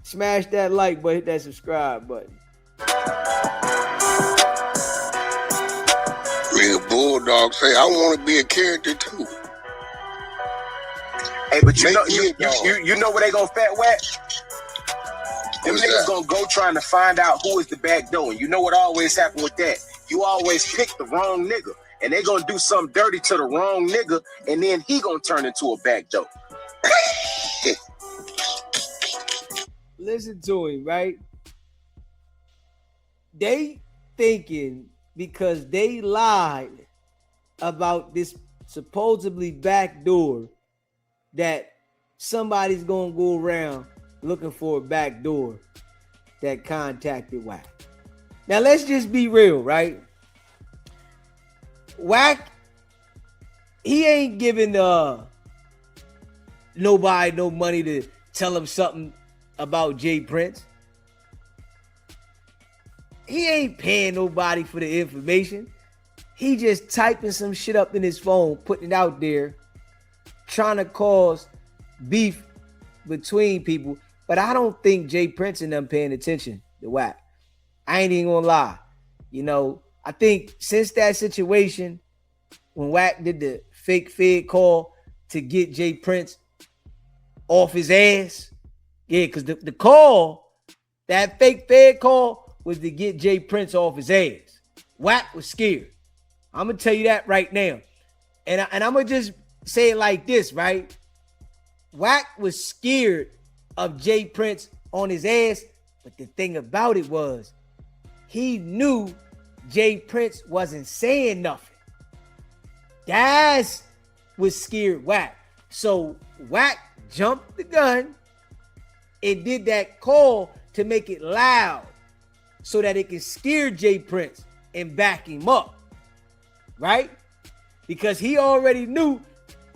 Smash that like button, hit that subscribe button. Nigga Bulldog say, I want to be a character too. Hey, but you know where they gonna fat Wack? Them niggas gonna go trying to find out who is the back door. And you know what always happen with that? You always pick the wrong nigga. And they gonna do something dirty to the wrong nigga, and then he gonna turn into a back door. Listen to him, right? They thinking because they lied about this supposedly back door that somebody's gonna go around looking for a back door that contacted Wack. Now let's just be real, right? Wack, he ain't giving nobody no money to tell him something about Jay Prince. He ain't paying nobody for the information. He just typing some shit up in his phone, putting it out there, trying to cause beef between people. But I don't think Jay Prince and them paying attention to Wack. I ain't even gonna lie. You know, I think since that situation, when Wack did the fake Fed call to get Jay Prince off his ass, yeah, because the call, that fake Fed call was to get Jay Prince off his ass. Wack was scared. I'm going to tell you that right now. And I'm going to just say it like this, right? Wack was scared of Jay Prince on his ass. But the thing about it was, he knew Jay Prince wasn't saying nothing. That's what scared Wack. So Wack jumped the gun and did that call to make it loud so that it can scare Jay Prince and back him up. Right? Because he already knew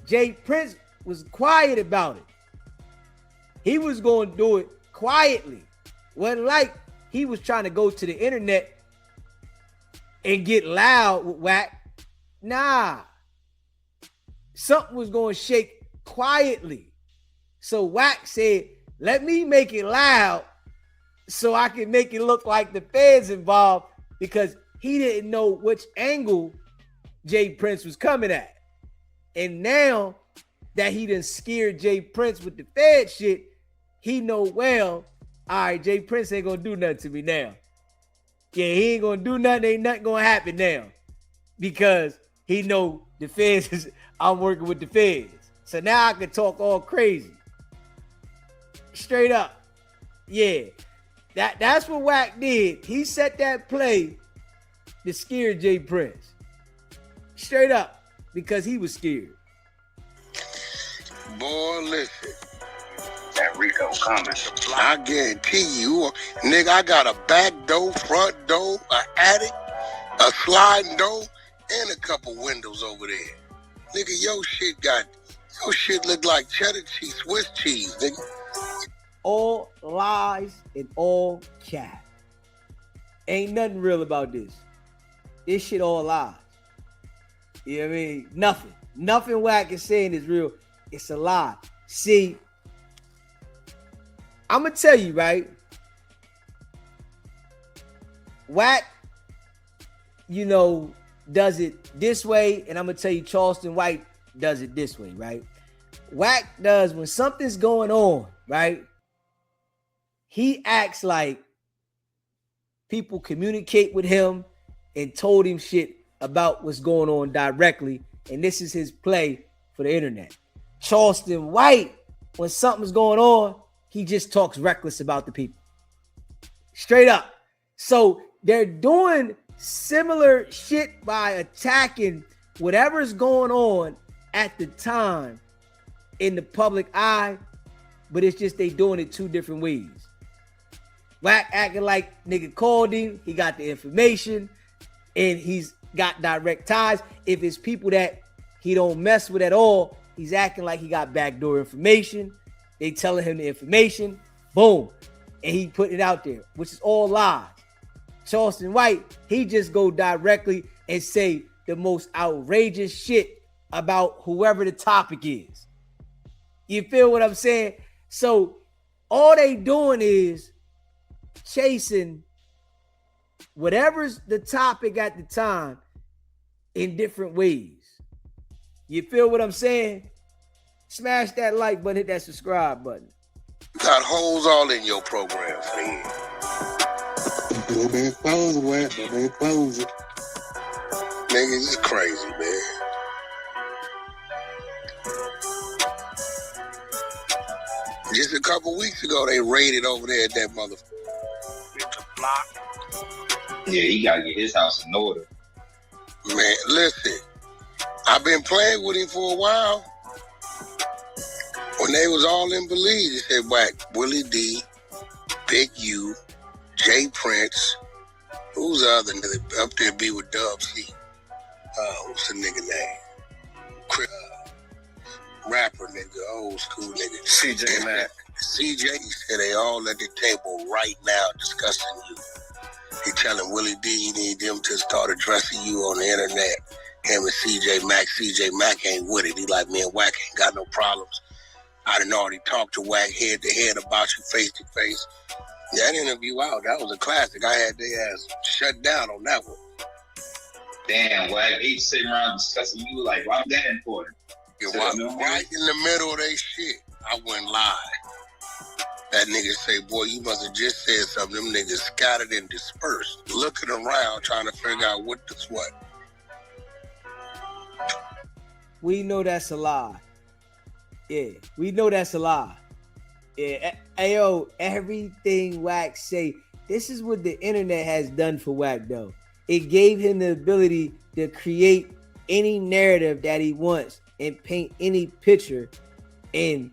Jay Prince was quiet about it. He was going to do it quietly. Wasn't like he was trying to go to the internet and get loud with Wack. Nah. Something was going to shake quietly. So Wack said, let me make it loud so I can make it look like the feds involved, because he didn't know which angle Jay Prince was coming at. And now that he done scared Jay Prince with the Fed shit, he know well, all right, Jay Prince ain't gonna do nothing to me now. Yeah, he ain't gonna do nothing. Ain't nothing gonna happen now, because he know the feds is, I'm working with the feds. So now I can talk all crazy. Straight up. Yeah. That's what Wack did. He set that play to scare Jay Prince. Straight up. Because he was scared. Boy, listen. That Rico coming. I guarantee you, nigga, I got a back door, front door, an attic, a sliding door, and a couple windows over there. Nigga, your shit look like cheddar cheese, Swiss cheese, nigga. All lies and all cap. Ain't nothing real about this. This shit all lies. You know what I mean? Nothing. Nothing Wack is saying is real. It's a lie. See, I'm going to tell you, right? Wack, you know, does it this way, and I'm going to tell you Charleston White does it this way, right? Wack does, when something's going on, right? He acts like people communicate with him and told him shit about what's going on directly, and this is his play for the internet. Charleston White, when something's going on, he just talks reckless about the people. Straight up. So they're doing similar shit by attacking whatever's going on at the time in the public eye, but it's just they doing it two different ways. Wack acting like nigga called him, he got the information, and he's got direct ties. If it's people that he don't mess with at all, he's acting like he got backdoor information. They telling him the information, boom, and he putting it out there, which is all lies. Charleston White, he just go directly and say the most outrageous shit about whoever the topic is. You feel what I'm saying? So all they doing is chasing whatever's the topic at the time in different ways. You feel what I'm saying? Smash that like button, hit that subscribe button. You got holes all in your program, man. Close it, close it. Niggas is crazy, man. Just a couple weeks ago, they raided over there at that motherfucker block. Yeah, he gotta get his house in order. Man, listen, I've been playing with him for a while. When they was all in Belize, they said, Wack, Willie D, Big U, Jay Prince, who's the other nigga up there be with Dub C? What's the nigga name? Chris, rapper nigga, old school nigga. CJ Mack. CJ said they all at the table right now discussing you. He telling Willie D he need them to start addressing you on the internet. Him and CJ Mack. CJ Mack ain't with it. He like, me and Wack ain't got no problems. I done already talked to Wack head to head about you face to face. That interview out, that was a classic. I had their ass shut down on that one. Damn, Wack, they sitting around discussing you like, why that important? Yeah, right in the middle of they shit, I went live. That nigga say, boy, you must have just said something. Them niggas scattered and dispersed, looking around, trying to figure out what this what. We know that's a lie. Yeah, we know that's a lie. Yeah, ayo, everything Wack say, this is what the internet has done for Wack though. It gave him the ability to create any narrative that he wants and paint any picture, and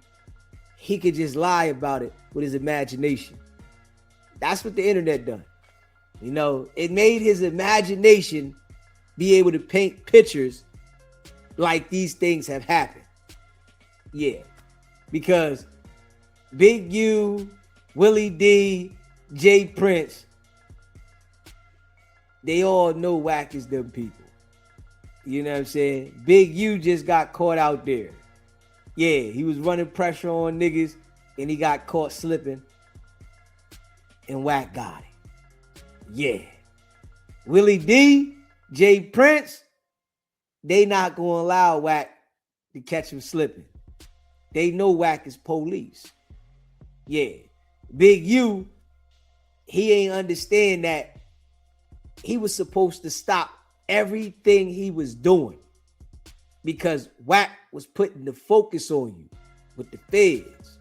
he could just lie about it with his imagination. That's what the internet done. You know, it made his imagination be able to paint pictures like these things have happened. Yeah, because Big U, Willie D, Jay Prince, they all know Wack is them people. You know what I'm saying? Big U just got caught out there. Yeah, he was running pressure on niggas and he got caught slipping. And Wack got it. Yeah. Willie D, Jay Prince, they not gonna allow Wack to catch him slipping. They know Wack is police. Yeah. Big U, he ain't understand that he was supposed to stop everything he was doing because Wack was putting the focus on you with the feds.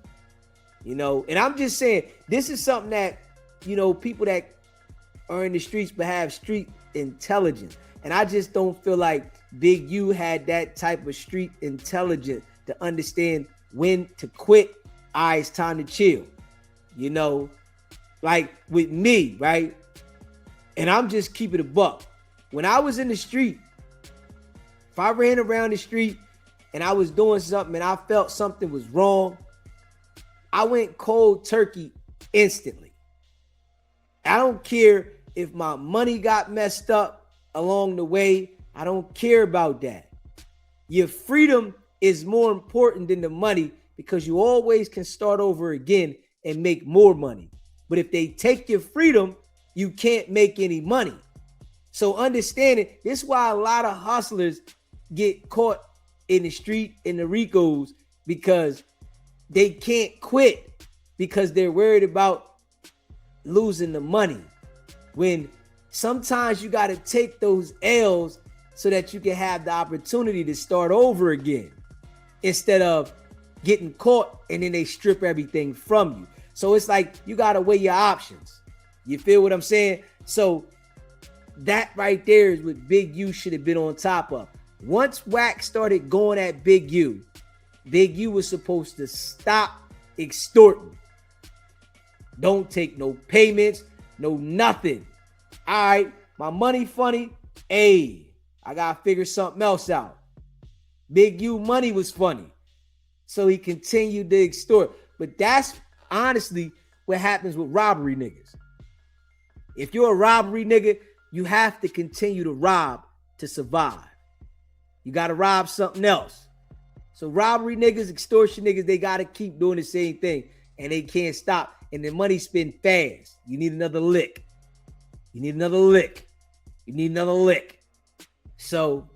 You know, and I'm just saying, this is something that, you know, people that are in the streets but have street intelligence. And I just don't feel like Big U had that type of street intelligence to understand when to quit. All right, it's time to chill. You know, like with me, right? And I'm just keeping it a buck. When I was in the street, if I ran around the street and I was doing something and I felt something was wrong, I went cold turkey instantly. I don't care if my money got messed up along the way. I don't care about that. Your freedom is more important than the money because you always can start over again and make more money. But if they take your freedom, you can't make any money. So understand it. This is why a lot of hustlers get caught in the street in the Ricos, because they can't quit because they're worried about losing the money. When sometimes you got to take those L's so that you can have the opportunity to start over again instead of getting caught and then they strip everything from you. So it's like you got to weigh your options. You feel what I'm saying? So that right there is what Big U should have been on top of. Once Wack started going at Big U was supposed to stop extorting. Don't take no payments, no nothing. All right, my money funny. Hey, I got to figure something else out. Big U money was funny. So he continued to extort. But that's honestly what happens with robbery niggas. If you're a robbery nigga, you have to continue to rob to survive. You got to rob something else. So robbery niggas, extortion niggas, they got to keep doing the same thing. and they can't stop. And the money spin fast. You need another lick. You need another lick. You need another lick. So,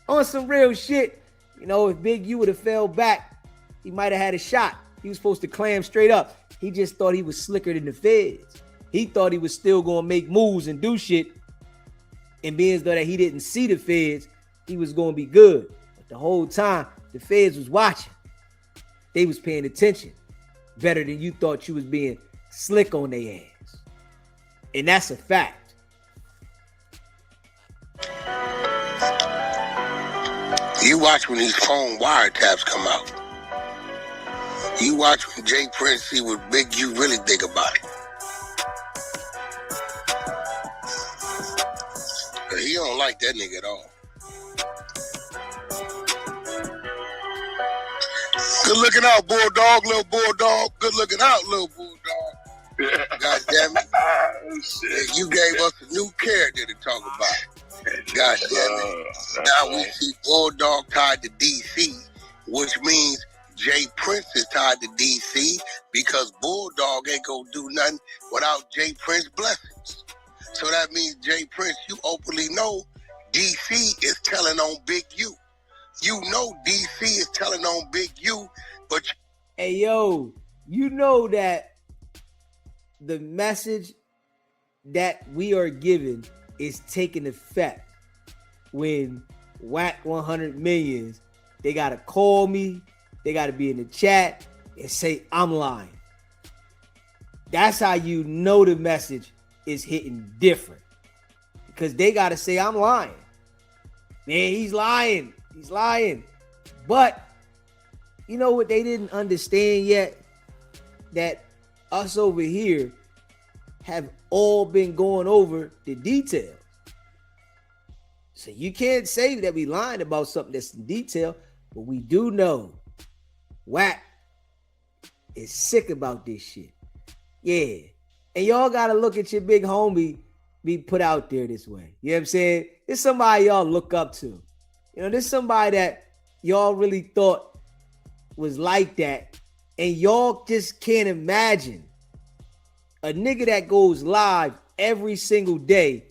on some real shit, you know, if Big U would have fell back, he might have had a shot. He was supposed to clam straight up. He just thought he was slicker than the feds. He thought he was still going to make moves and do shit. And being as though that he didn't see the feds, he was going to be good. But the whole time, the feds was watching. They was paying attention. Better than you thought you was being slick on their ass. And that's a fact. You watch when these phone wiretaps come out. You watch when Jay Prince see what Big U really think about it. He don't like that nigga at all. Good looking out, Bulldog, little Bulldog. Good looking out, little Bulldog. God damn it. You gave us a new character to talk about. God damn it. Now we see Bulldog tied to DC, which means Jay Prince is tied to DC because Bulldog ain't gonna do nothing without Jay Prince blessings. So that means Jay Prince, you openly know DC is telling on Big U. You know DC is telling on Big U, but hey yo, you know that the message that we are giving is taking effect when Wack100 millions, they gotta call me, they gotta be in the chat and say I'm lying. That's how you know the message is hitting different. Because they gotta say I'm lying. Man, he's lying. He's lying. But you know what they didn't understand yet? That us over here have all been going over the details. So you can't say that we lying about something that's in detail, but we do know Wack is sick about this shit. Yeah. And y'all gotta look at your big homie be put out there this way. You know what I'm saying? It's somebody y'all look up to. You know, there's somebody that y'all really thought was like that, and y'all just can't imagine a nigga that goes live every single day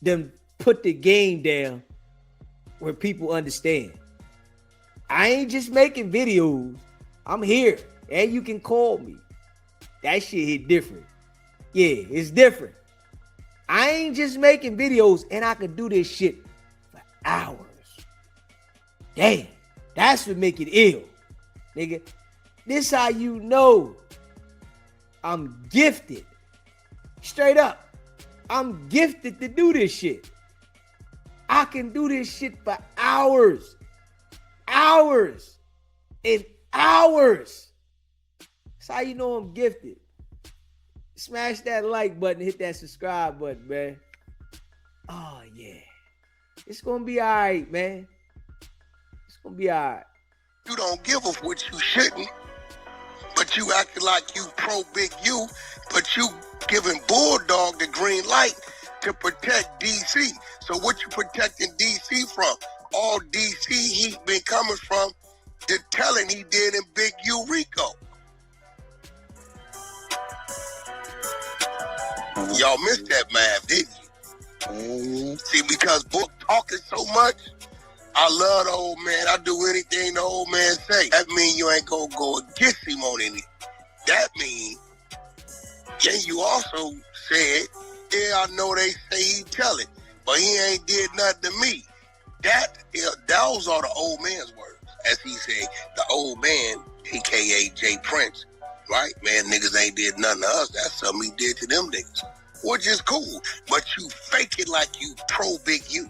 then put the game down where people understand. I ain't just making videos. I'm here, and you can call me. That shit hit different. Yeah, it's different. I ain't just making videos, and I can do this shit for hours. Damn, that's what make it ill, nigga. This how you know I'm gifted. Straight up, I'm gifted to do this shit. I can do this shit for hours. Hours and hours. That's how you know I'm gifted. Smash that like button, hit that subscribe button, man. Oh, yeah. It's gonna be all right, man. It's gonna be all right. you don't give a what you shouldn't, but you acting like you pro Big U, but you giving Bulldog the green light to protect DC. So what you protecting DC from? All DC heat been coming from the telling he did in Big U Rico. Y'all missed that math, didn't you? See, because Book talking so much, I love the old man. I do anything the old man say. That mean you ain't gonna go against him on anything. That mean, then you also said, yeah, I know they say he tell it, but he ain't did nothing to me. Those are the old man's words. As he said, the old man, a.k.a. Jay Prince, right? Man, niggas ain't did nothing to us. That's something he did to them niggas. Which is cool, but you fake it like you pro Big U.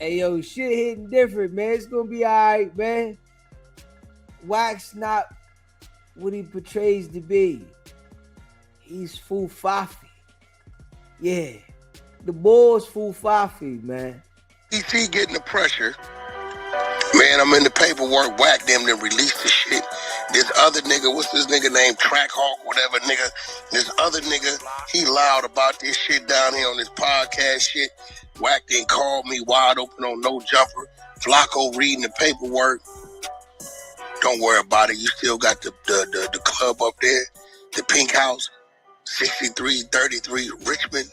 Hey, yo, shit hitting different, man. It's gonna be all right, man. Wack's not what he portrays to be. He's full fafi. Yeah, the boy's full fafi, man. DC getting the pressure. Man, I'm in the paperwork. Wack them to release the shit. This other nigga, what's this nigga named Trackhawk, whatever nigga. This other nigga, he loud about this shit down here on this podcast shit. Wack didn't call me wide open on no jumper. Flacco reading the paperwork. Don't worry about it. You still got the club up there, the Pink House, 6333 Richmond.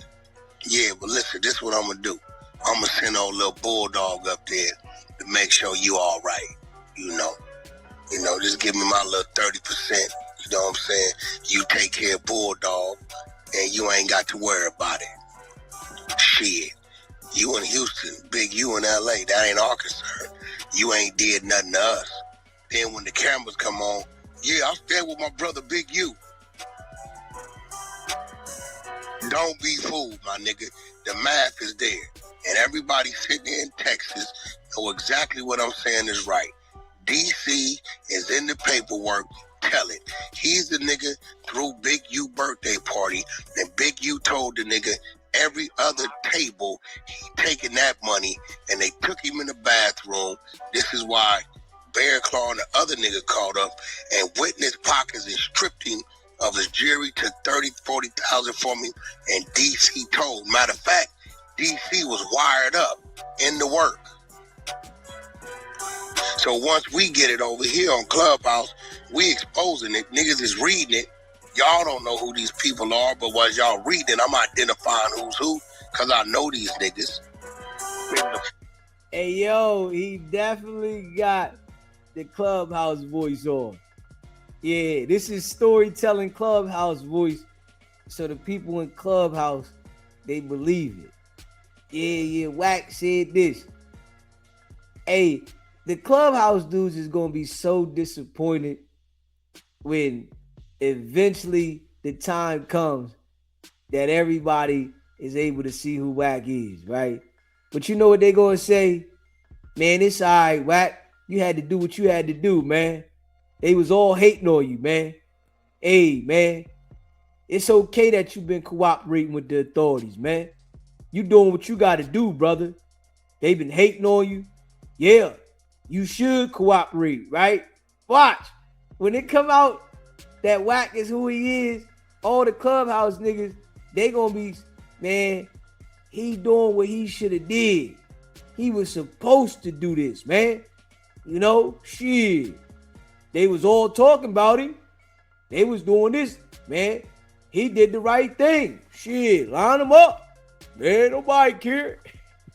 Yeah, but listen, this is what I'm gonna do. I'm gonna send old little bulldog up there to make sure you all right. You know, just give me my little 30%. You know what I'm saying? You take care of bulldog, and you ain't got to worry about it. Shit, you in Houston, big you in LA. That ain't our concern. You ain't did nothing to us. Then when the cameras come on, yeah, I'm staying with my brother, Big U. Don't be fooled, my nigga. The math is there. And everybody sitting here in Texas know exactly what I'm saying is right. DC is in the paperwork. Tell it. He's the nigga threw Big U birthday party, and Big U told the nigga every other table he taking that money, and they took him in the bathroom. This is why Bear Claw and the other nigga called up and went in his pockets and stripped him of his jewelry, took 40,000 from him, and DC told. Matter of fact, DC was wired up in the work. So once we get it over here on Clubhouse, we exposing it. Niggas is reading it. Y'all don't know who these people are, but while y'all reading it, I'm identifying who's who, because I know these niggas. Hey, yo, he definitely got the Clubhouse voice on. Yeah, this is storytelling Clubhouse voice. So the people in Clubhouse, they believe it. Yeah, Wack said this. Hey, the Clubhouse dudes is going to be so disappointed when eventually the time comes that everybody is able to see who Wack is, right? But you know what they going to say? Man, it's all right, Wack. You had to do what you had to do, man. They was all hating on you, man. Hey, man, it's okay that you've been cooperating with the authorities, man. You doing what you got to do, brother. They been hating on you. Yeah, you should cooperate, right? Watch. When it come out that Wack is who he is, all the Clubhouse niggas, they gonna be, man, he doing what he should have did. He was supposed to do this, man. You know, shit. They was all talking about him. They was doing this, man. He did the right thing. Shit, line him up. Man, nobody care.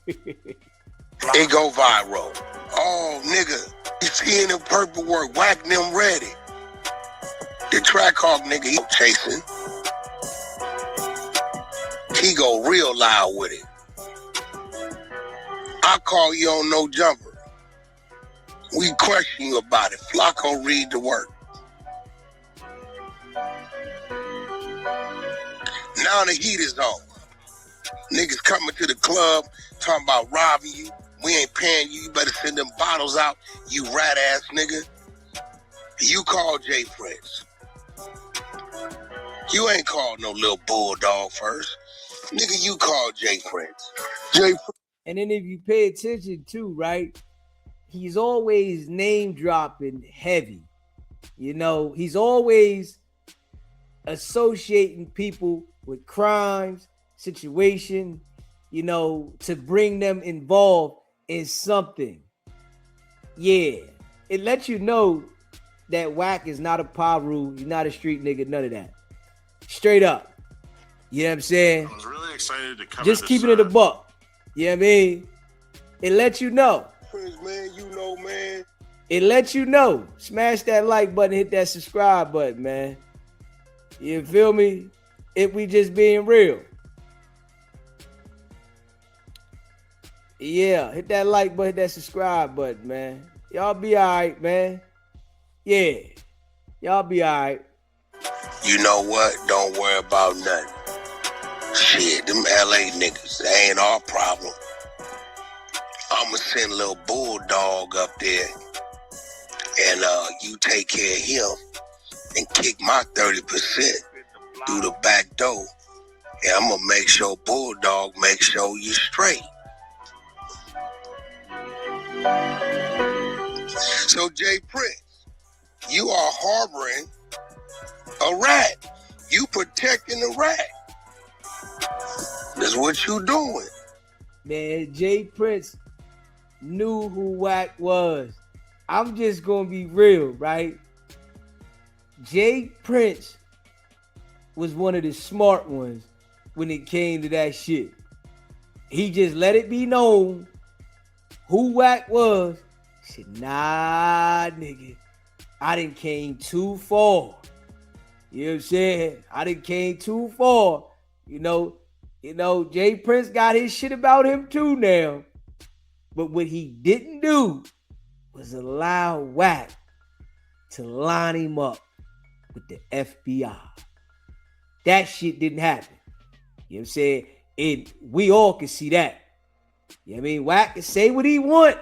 It go viral. Oh, nigga, you seeing the paperwork, Wack them ready. The track hawk nigga, he chasing. He go real loud with it. I call you on no jumper. We question you about it. Flacco read the work. Now the heat is on. Niggas coming to the club talking about robbing you. We ain't paying you. You better send them bottles out, you rat ass nigga. You call Jay Prince. You ain't called no little bulldog first. Nigga, you call Jay Prince. And then if you pay attention too, right? He's always name dropping heavy. You know, he's always associating people with crimes, situation, you know, to bring them involved in something. Yeah, it lets you know that Wack is not a Paru, he's not a street nigga, none of that. Straight up. You know what I'm saying? I was really excited to cover just this, keeping it a buck. You know what I mean? It lets you know. Man, you know, man. It lets you know. Smash that like button, hit that subscribe button, man. You feel me? If we just being real. Yeah, hit that like button, hit that subscribe button, man. Y'all be all right, man. Yeah, y'all be all right. You know what? Don't worry about nothing. Shit, them LA niggas, they ain't our problem. I'ma send a little bulldog up there, and you take care of him and kick my 30% through the back door. And I'm gonna make sure bulldog make sure you straight. So Jay Prince, you are harboring a rat. You protecting a rat. That's what you doing. Man, Jay Prince knew who Wack was. I'm just gonna be real, right? Jay Prince was one of the smart ones when it came to that shit. He just let it be known who Wack was. He said, nah, nigga, I done came too far. You know what I'm saying? I done came too far. You know, Jay Prince got his shit about him too now. But what he didn't do was allow Wack to line him up with the FBI. That shit didn't happen. You know what I'm saying? And we all can see that. You know what I mean? Wack can say what he want.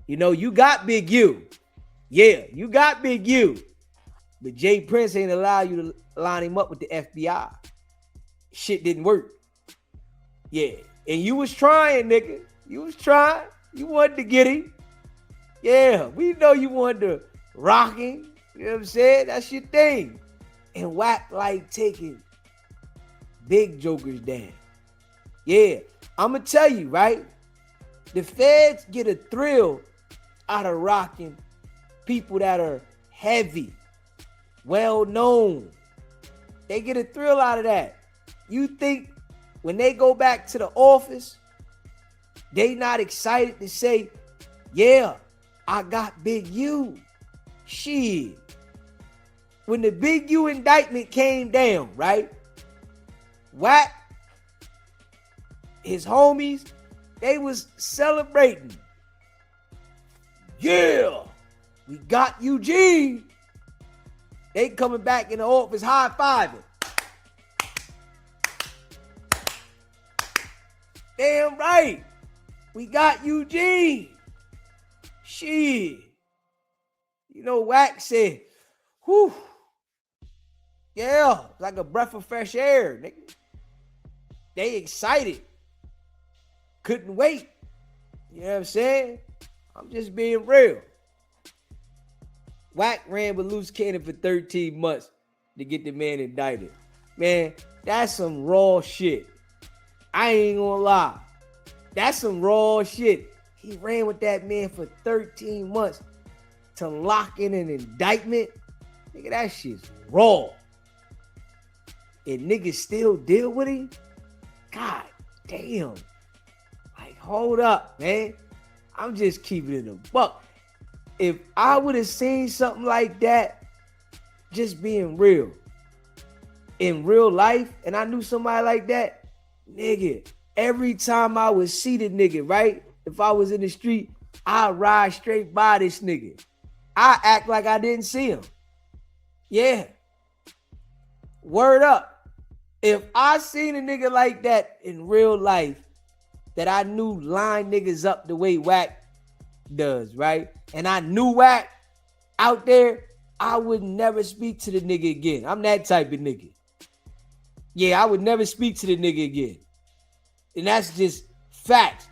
You know, you got Big U. Yeah, you got Big U. But Jay Prince ain't allow you to line him up with the FBI. Shit didn't work. Yeah. And you was trying, nigga. You was trying. You wanted to get him. Yeah, we know you wanted to rock him. You know what I'm saying? That's your thing. And Wack like taking big jokers down. Yeah, I'm going to tell you, right? The feds get a thrill out of rocking people that are heavy, well known. They get a thrill out of that. You think when they go back to the office, they not excited to say, yeah, I got Big U. Shit. When the Big U indictment came down, right? Wack, his homies, they was celebrating. Yeah, we got Eugene. They coming back in the office high-fiving. Damn right. We got Eugene. Shit. You know, Wack said, whew. Yeah, like a breath of fresh air, nigga. They excited. Couldn't wait. You know what I'm saying? I'm just being real. Wack ran with loose cannon for 13 months to get the man indicted. Man, that's some raw shit. I ain't gonna lie. That's some raw shit. He ran with that man for 13 months to lock in an indictment. Nigga, that shit's raw. And niggas still deal with him? God damn. Like, hold up, man. I'm just keeping it a buck. If I would have seen something like that, just being real, in real life, and I knew somebody like that, nigga, every time I would see the nigga, right? If I was in the street, I'd ride straight by this nigga. I act like I didn't see him. Yeah. Word up. If I seen a nigga like that in real life, that I knew line niggas up the way Wack does, right? And I knew Wack out there, I would never speak to the nigga again. I'm that type of nigga. Yeah, I would never speak to the nigga again. And that's just facts.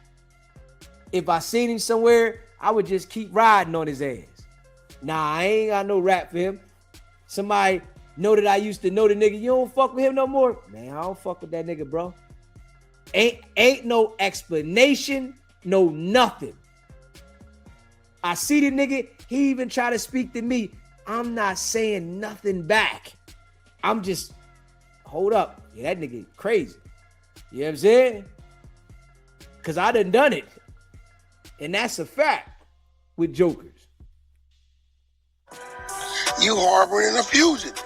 If I seen him somewhere, I would just keep riding on his ass. Nah, I ain't got no rap for him. Somebody know that I used to know the nigga. You don't fuck with him no more? Man, I don't fuck with that nigga, bro. Ain't no explanation, no nothing. I see the nigga, he even try to speak to me. I'm not saying nothing back. I'm just, hold up. Yeah, that nigga crazy. You know what I'm saying? Because I done it. And that's a fact with jokers. You harboring a fugitive.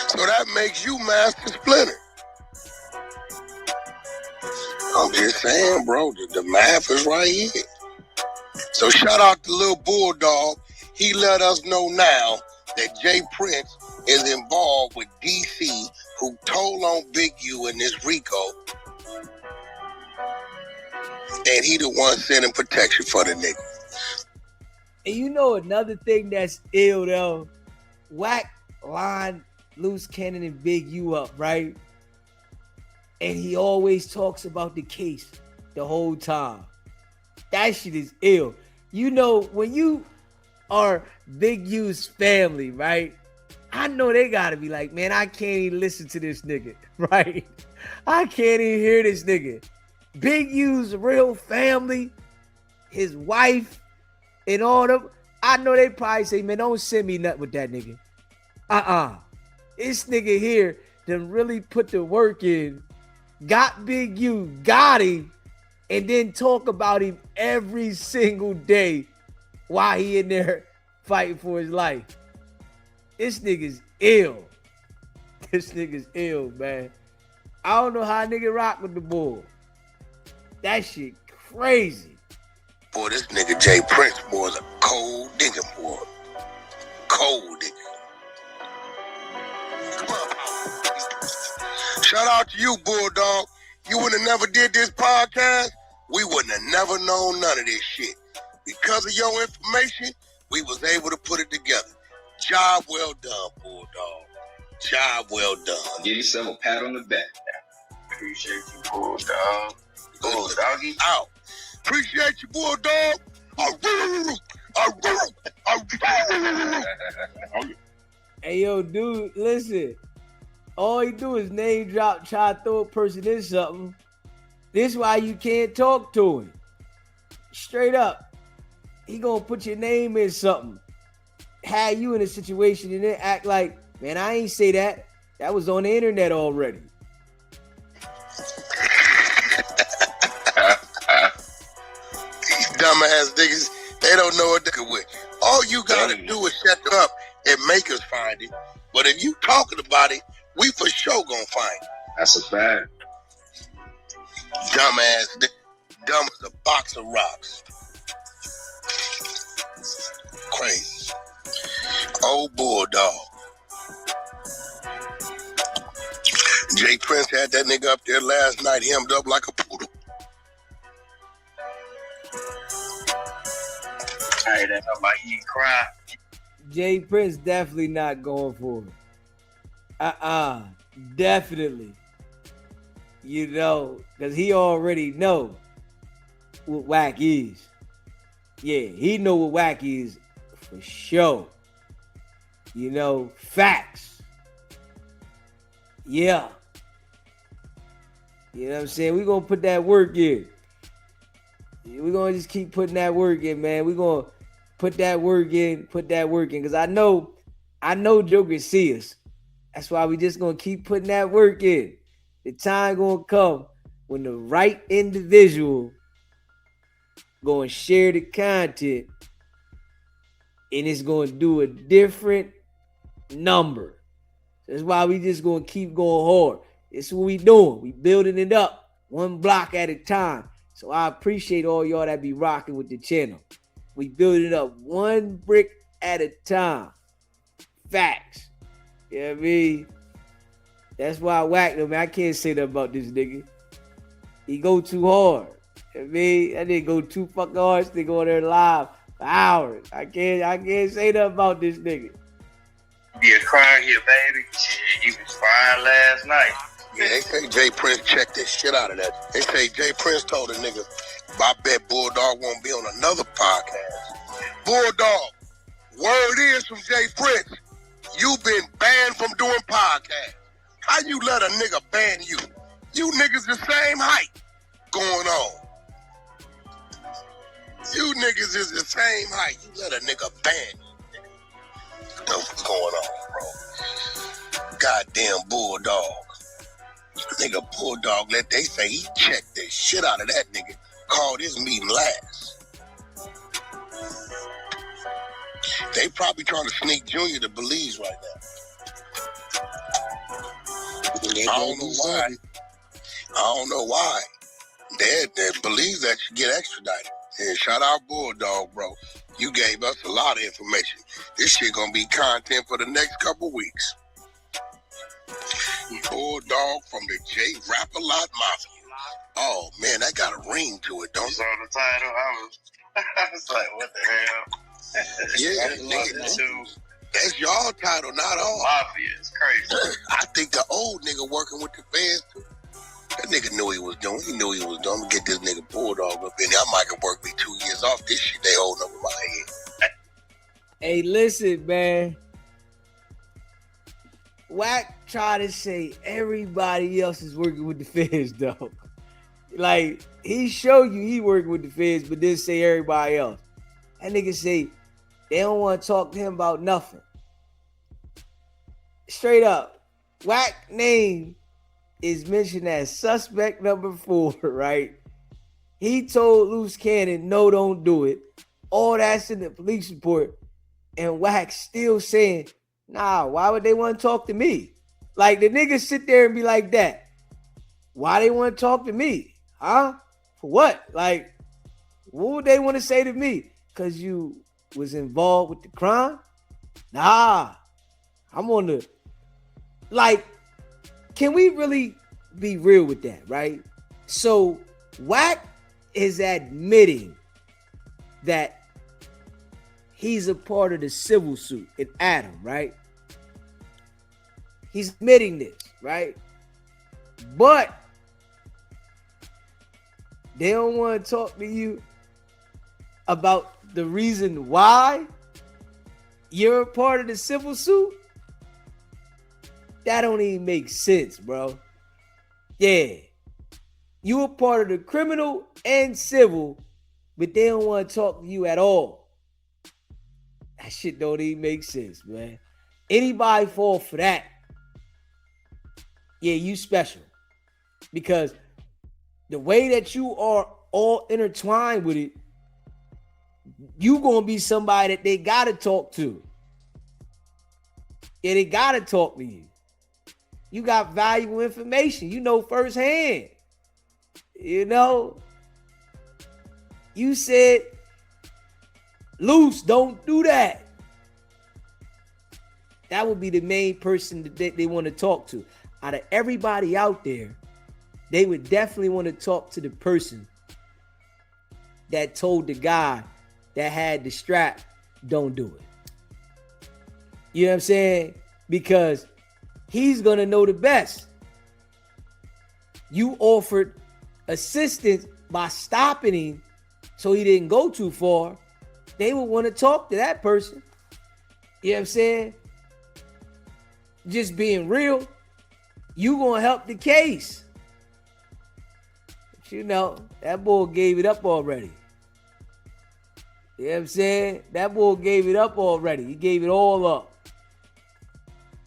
So that makes you Master Splinter. I'm just saying, bro, the math is right here. So shout out to Lil Bulldog. He let us know now that Jay Prince is involved with DC, who told on Big U in this RICO. And he the one sending protection for the nigga. And you know another thing that's ill though? Wack lined Loose Cannon and Big U up, right? And he always talks about the case the whole time. That shit is ill. You know, when you are Big U's family, right? I know they gotta be like, man, I can't even listen to this nigga, right? I can't even hear this nigga. Big U's real family, his wife, and all them. I know they probably say, man, don't send me nothing with that nigga. This nigga here done really put the work in, got Big U, got him, and then talk about him every single day while he in there fighting for his life. This nigga's ill. This nigga's ill, man. I don't know how a nigga rock with the bull. That shit crazy. Boy, this nigga Jay Prince, boy, is a cold nigga, boy. Cold nigga. Shout out to you, Bulldog. You wouldn't have never did this podcast, we wouldn't have never known none of this shit. Because of your information, we was able to put it together. Job well done, Bulldog. Job well done. Give yourself a pat on the back. Appreciate you, Bulldog. Bulldoggy. Out. Appreciate you, Bulldog. Hey, yo, dude, listen. All he do is name drop, try to throw a person in something. This why you can't talk to him. Straight up. He gonna put your name in something. Have you in a situation and then act like, man, I ain't say that. That was on the internet already. These dumbass niggas, they don't know what they can with. All you gotta do is shut up and make us find it. But if you talking about it, we for sure gonna find it. That's a fact. Dumbass, dumb as a box of rocks. Crazy. Old Bulldog. Jay Prince had that nigga up there last night, hemmed up like a poodle. Hey, that's about he cry. Jay Prince definitely not going for it. Definitely. You know, because he already know what Wack is. Yeah, he know what Wack is for sure. You know, facts. Yeah. You know what I'm saying? We're going to put that work in. We're going to just keep putting that work in, man. We're going to put that work in. Because I know Joker see us. That's why we just going to keep putting that work in. The time going to come when the right individual going to share the content and it's going to do a different number. That's why we just going to keep going hard. It's what we doing. We building it up one block at a time. So I appreciate all y'all that be rocking with the channel. We building it up one brick at a time. Facts. You know what I mean? That's why I whacked him, man. I can't say that about this nigga. He go too hard. You know what I mean? That nigga go too fucking hard. This nigga on there live for hours. I can't say that about this nigga. Be a crying here, baby. Shit, you was fine last night. Yeah, they say Jay Prince checked the shit out of that. They say Jay Prince told a nigga, I bet Bulldog won't be on another podcast. Bulldog, word is from Jay Prince, you've been banned from doing podcasts. How you let a nigga ban you? You niggas the same height going on. You niggas is the same height. You let a nigga ban you. What's going on, bro? Goddamn Bulldog. Nigga Bulldog, they say he checked the shit out of that nigga. Called his meeting last. They probably trying to sneak Junior to Belize right now. I don't know why. They Belize that you get extradited. And shout out Bulldog, bro. You gave us a lot of information. This shit gonna be content for the next couple weeks. Bulldog from the J Rap-A-Lot Mafia. Oh man, that got a ring to it, don't it? On the title, I was like, what the hell? Yeah, nigga, that's y'all title, not all. Mafia is crazy. I think the old nigga working with the fans too. That nigga knew he was doing. He knew he was doing. I'm gonna get this nigga Bulldog up in there. I might can work me 2 years off this shit they holding over my head. Hey, listen, man. Wack try to say everybody else is working with the feds, though. Like, he show you he working with the feds, but then say everybody else. That nigga say they don't want to talk to him about nothing. Straight up, Wack name is mentioned as suspect number 4, right? He told Loose Cannon, no, don't do it. All that's in the police report. And Wack still saying, nah, why would they want to talk to me? Like, the niggas sit there and be like that. Why they want to talk to me? Huh? For what? Like, what would they want to say to me? Because you was involved with the crime? Nah. I'm on the... Like, can we really be real with that, right? So, Wack is admitting that he's a part of the civil suit in Adam, right? He's admitting this, right? But they don't want to talk to you about the reason why you're a part of the civil suit. That don't even make sense, bro. Yeah. You a part of the criminal and civil, but they don't want to talk to you at all. That shit don't even make sense, man. Anybody fall for that? Yeah, you special. Because the way that you are all intertwined with it, you gonna be somebody that they gotta talk to. Yeah, they gotta talk to you. You got valuable information. You know firsthand. You know? You said, Loose, don't do that. That would be the main person that they want to talk to. Out of everybody out there, they would definitely want to talk to the person that told the guy that had the strap, don't do it. You know what I'm saying? Because he's going to know the best. You offered assistance by stopping him so he didn't go too far. They would want to talk to that person. You know what I'm saying? Just being real, you going to help the case. But you know, that boy gave it up already. You know what I'm saying? That boy gave it up already. He gave it all up.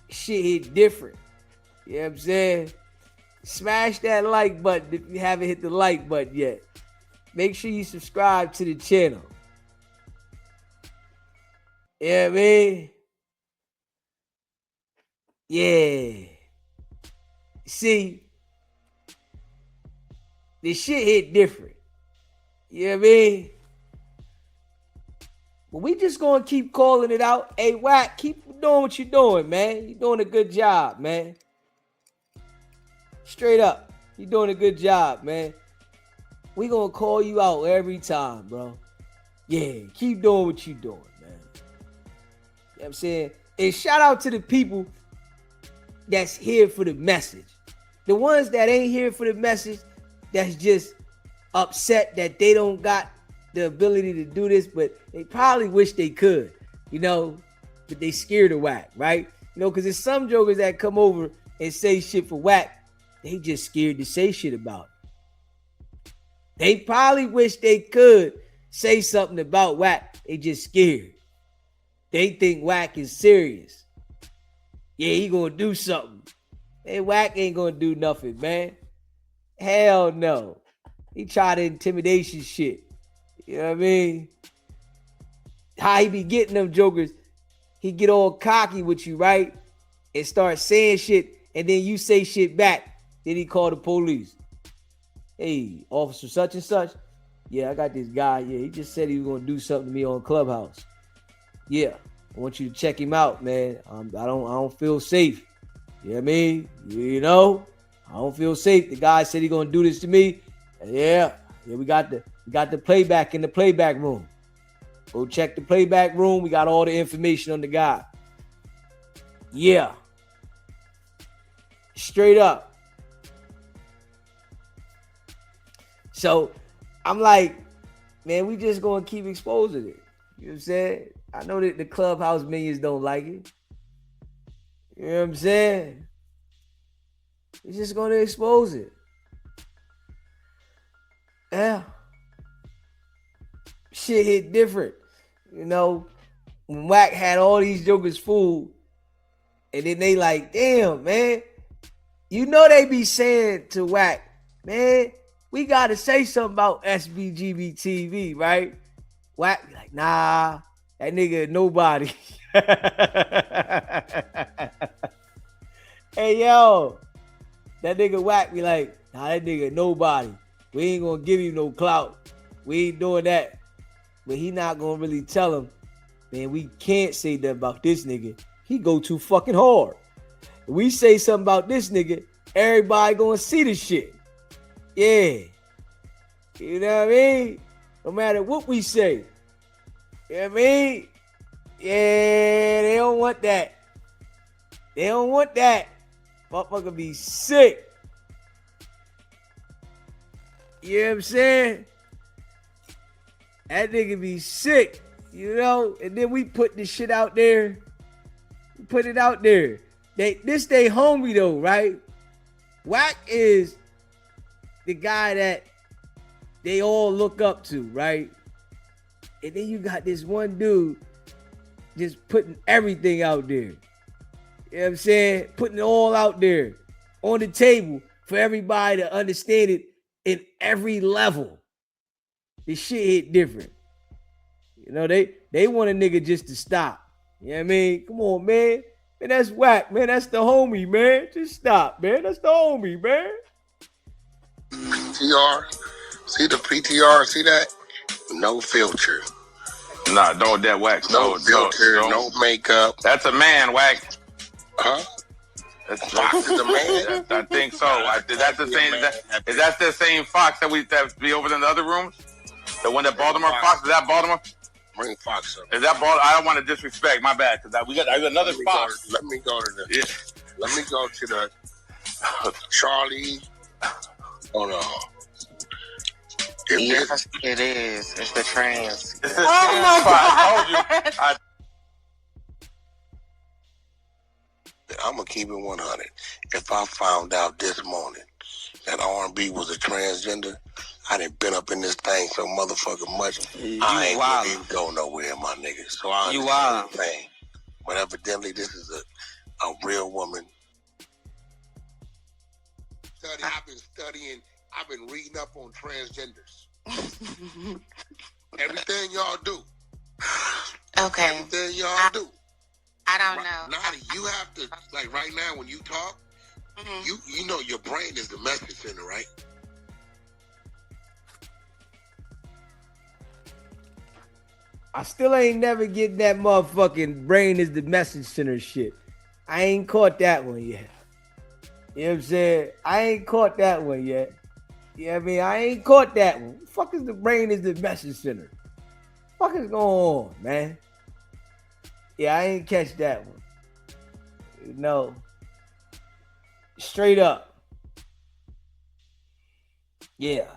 Shit hit different. You know what I'm saying? Smash that like button if you haven't hit the like button yet. Make sure you subscribe to the channel. Yeah, man. Yeah. See, this shit hit different. You know what I mean? But we just gonna keep calling it out. Hey, Wack, keep doing what you're doing, man. You're doing a good job, man. Straight up. You're doing a good job, man. We gonna call you out every time, bro. Yeah, keep doing what you're doing, man. You know what I'm saying? And shout out to the people that's here for the message. The ones that ain't here for the message, that's just upset that they don't got the ability to do this, but they probably wish they could, you know, but they scared of Wack, right? You know, because there's some jokers that come over and say shit for Wack, they just scared to say shit about it. They probably wish they could say something about Wack, they just scared. They think Wack is serious. Yeah, he gonna do something. Hey, Wack ain't gonna do nothing, man. Hell no. He tried the intimidation shit. You know what I mean? How he be getting them jokers, he get all cocky with you, right? And start saying shit, and then you say shit back. Then he call the police. Hey, officer such and such. Yeah, I got this guy. Yeah, he just said he was gonna do something to me on Clubhouse. Yeah, I want you to check him out, man. I don't feel safe. You know what I mean? You know, I don't feel safe. The guy said he gonna do this to me. Yeah, we got the playback in the playback room. Go check the playback room. We got all the information on the guy. Yeah. Straight up. So I'm like, man, we just gonna keep exposing it. You know what I'm saying? I know that the Clubhouse minions don't like it. You know what I'm saying? He's just gonna expose it. Yeah. Shit hit different. You know, when Wack had all these jokers fooled, and then they like, damn, man. You know they be saying to Wack, man, we gotta say something about SBGB TV, right? Wack be like, nah, that nigga nobody. Hey yo, that nigga Wack be like, nah, that nigga nobody. We ain't gonna give you no clout. We ain't doing that. But he not gonna really tell him, man, we can't say that about this nigga. He go too fucking hard. If we say something about this nigga, everybody gonna see the shit. Yeah. You know what I mean? No matter what we say. You know what I mean? Yeah, they don't want that. They don't want that. Motherfucker be sick. You know what I'm saying? That nigga be sick, you know? And then we put this shit out there. We put it out there. This they homie though, right? Wack is the guy that they all look up to, right? And then you got this one dude just putting everything out there. You know what I'm saying? Putting it all out there on the table for everybody to understand it in every level. This shit hit different. You know, they want a nigga just to stop. You know what I mean? Come on, man. Man, that's Wack, man. That's the homie, man. Just stop, man. That's the homie, man. PTR. See the PTR? See that? No filter. Nah, don't that Wack. No filter, no makeup. That's a man, Wack. Huh? Fox is a man? I think so. Is that the same Fox that be over in the other rooms? The one that Baltimore Fox? Is that Baltimore? Bring Fox up. Is that Baltimore? I don't want to disrespect. My bad. Because I got another Fox. Let me go to the Charlie. Hold on. Yes, it is. It's the trans. Oh my God. I told you. I'm gonna keep it 100. If I found out this morning that R&B was a transgender, I done been up in this thing so motherfucking much. I ain't gonna even go nowhere, my nigga. So I understand the thing. But evidently, this is a real woman. I've been studying. I've been reading up on transgenders. Everything y'all do. Okay. Everything y'all do. I don't know. Nadi, you have to, like right now when you talk, you know your brain is the message center, right? I still ain't never getting that motherfucking brain is the message center shit. I ain't caught that one yet. You know what I'm saying? I ain't caught that one yet. You know what I mean? I ain't caught that one. What the fuck is the brain is the message center? What the fuck is going on, man? Yeah, I ain't catch that one. You know, straight up. Yeah.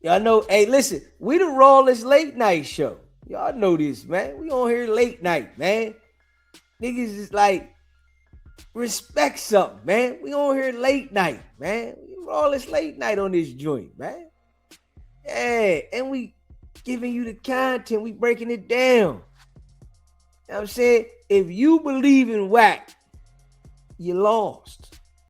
Y'all know, hey, listen, we the rawest late night show. Y'all know this, man. We on here late night, man. Niggas is like, respect something, man. We on here late night, man. We rawest late night on this joint, man. Yeah, and we giving you the content. We breaking it down. You know what I'm saying? If you believe in Wack, you lost.